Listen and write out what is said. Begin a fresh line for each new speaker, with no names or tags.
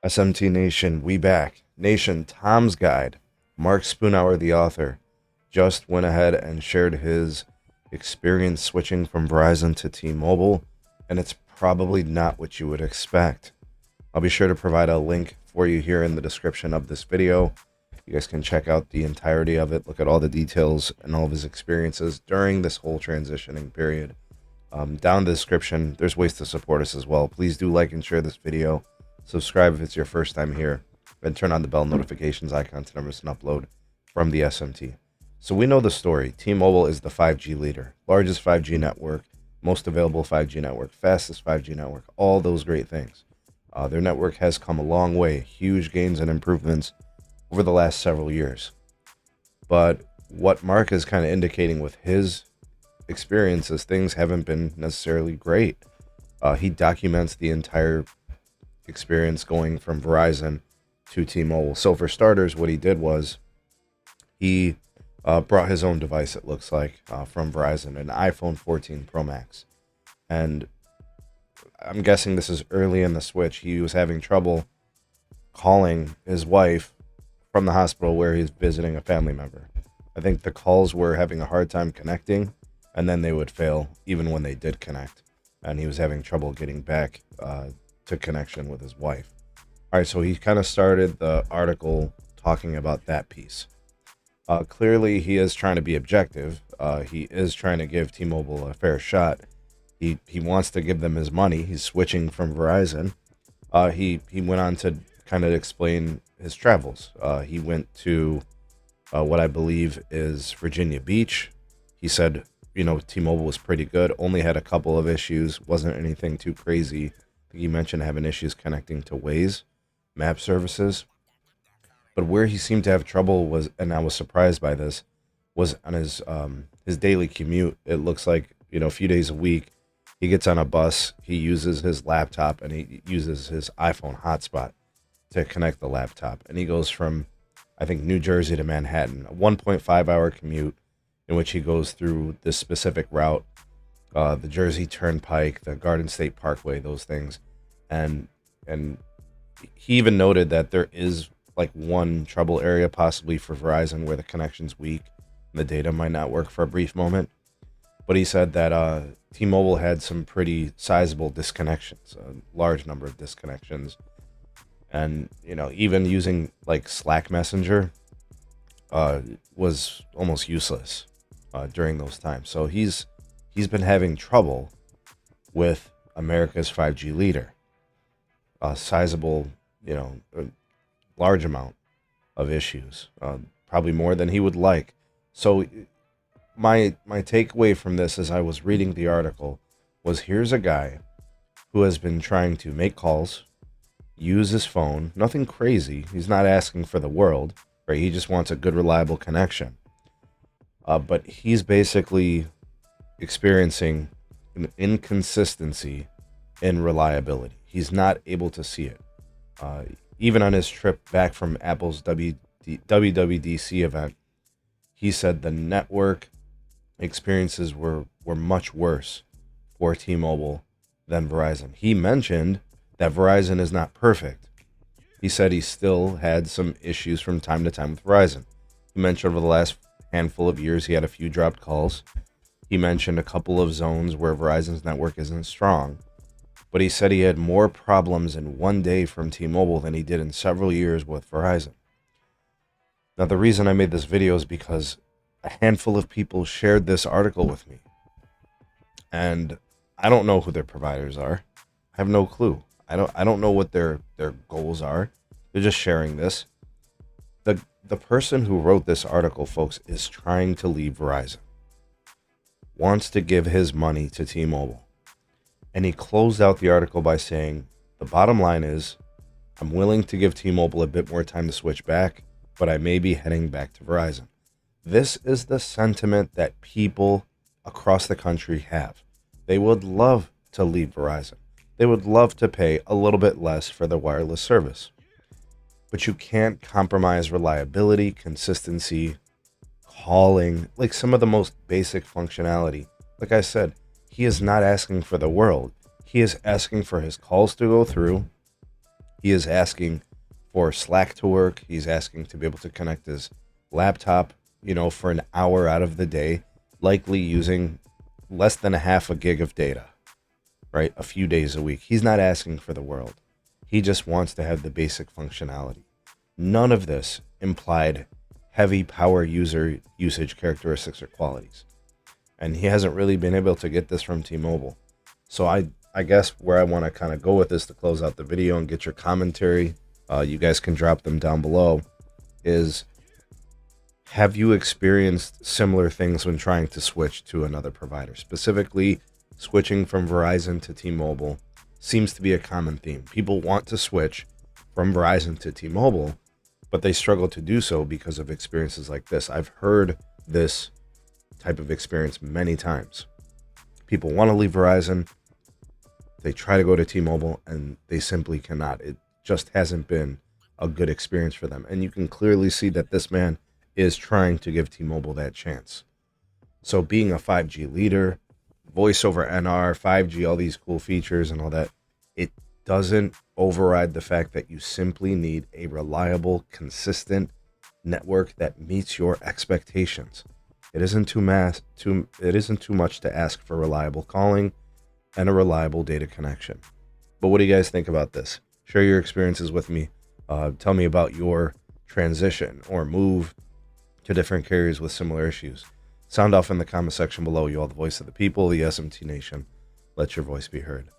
SMT Nation, we back. Nation, Tom's Guide. Mark Spoonhour, the author, just went ahead and shared his experience switching from Verizon to T-Mobile, and it's probably not what you would expect. I'll be sure to provide a link for you here in the description of this video. You guys can check out the entirety of it, look at all the details and all of his experiences during this whole transitioning period. Down in the description, there's ways to support us as well. Please do like and share this video. Subscribe if it's your first time here, and turn on the bell notifications icon to never miss an upload from the SMT. So we know the story. T-Mobile is the 5G leader, largest 5G network, most available 5G network, fastest 5G network, all those great things. Their network has come a long way, huge gains and improvements over the last several years. But what Mark is kind of indicating with his experience is things haven't been necessarily great. He documents the entire experience going from Verizon to T-Mobile. So for starters, what he did was he brought his own device, it looks like, from Verizon, an iPhone 14 Pro Max. And I'm guessing this is early in the switch. He was having trouble calling his wife from the hospital where he's visiting a family member. I think the calls were having a hard time connecting, and then they would fail even when they did connect. And he was having trouble getting back to connection with his wife. All right, so he kind of started the article talking about that piece. Clearly, he is trying to be objective. He is trying to give T-Mobile a fair shot. He wants to give them his money. He's switching from Verizon. He went on to kind of explain his travels. He went to what I believe is Virginia Beach. He said, T-Mobile was pretty good. Only had a couple of issues. Wasn't anything too crazy. I think he mentioned having issues connecting to Waze map services. But where he seemed to have trouble was, and I was surprised by this, was on his daily commute. It looks like, a few days a week, he gets on a bus, he uses his laptop, and he uses his iPhone hotspot to connect the laptop. And he goes from, I think, New Jersey to Manhattan, a 1.5-hour commute in which he goes through this specific route, the Jersey Turnpike, the Garden State Parkway, those things. And he even noted that there is like one trouble area possibly for Verizon where the connection's weak and the data might not work for a brief moment. But he said that T-Mobile had some pretty sizable disconnections, a large number of disconnections. And, even using like Slack Messenger was almost useless during those times. So he's been having trouble with America's 5G leader. A sizable, a large amount of issues, probably more than he would like. So my takeaway from this as I was reading the article was, here's a guy who has been trying to make calls, use his phone, nothing crazy. He's not asking for the world, right? He just wants a good, reliable connection. But he's basically experiencing an inconsistency in reliability. He's not able to see it. Even on his trip back from Apple's WWDC event, he said the network experiences were much worse for T-Mobile than Verizon. He mentioned that Verizon is not perfect. He said he still had some issues from time to time with Verizon. He mentioned over the last handful of years he had a few dropped calls. He mentioned a couple of zones where Verizon's network isn't strong. But he said he had more problems in one day from T-Mobile than he did in several years with Verizon. Now, the reason I made this video is because a handful of people shared this article with me. And I don't know who their providers are. I have no clue. I don't know what their goals are. They're just sharing this. The person who wrote this article, folks, is trying to leave Verizon. Wants to give his money to T-Mobile. And he closed out the article by saying, the bottom line is, I'm willing to give T-Mobile a bit more time to switch back, but I may be heading back to Verizon. This is the sentiment that people across the country have. They would love to leave Verizon. They would love to pay a little bit less for the wireless service. But you can't compromise reliability, consistency, calling, like some of the most basic functionality. Like I said, he is not asking for the world. He is asking for his calls to go through, He is asking for Slack to work. He's asking to be able to connect his laptop, for an hour out of the day, likely using less than a half a gig of data, right? A few days a week. He's not asking for the world. He just wants to have the basic functionality. None of this implied heavy power usage characteristics or qualities. And he hasn't really been able to get this from T-Mobile. So I guess where I want to kind of go with this to close out the video and get your commentary, you guys can drop them down below, is have you experienced similar things when trying to switch to another provider? Specifically, switching from Verizon to T-Mobile seems to be a common theme. People want to switch from Verizon to T-Mobile, but they struggle to do so because of experiences like this. I've heard this type of experience many times. People want to leave Verizon, they try to go to T-Mobile, and they simply cannot. It just hasn't been a good experience for them. And you can clearly see that this man is trying to give T-Mobile that chance. So being a 5G leader, voice over NR, 5G, all these cool features and all that, it doesn't override the fact that you simply need a reliable, consistent network that meets your expectations. It isn't too much to ask for reliable calling and a reliable data connection. But what do you guys think about this? Share your experiences with me. Tell me about your transition or move to different carriers with similar issues. Sound off in the comment section below. You all the voice of the people, the SMT Nation. Let your voice be heard.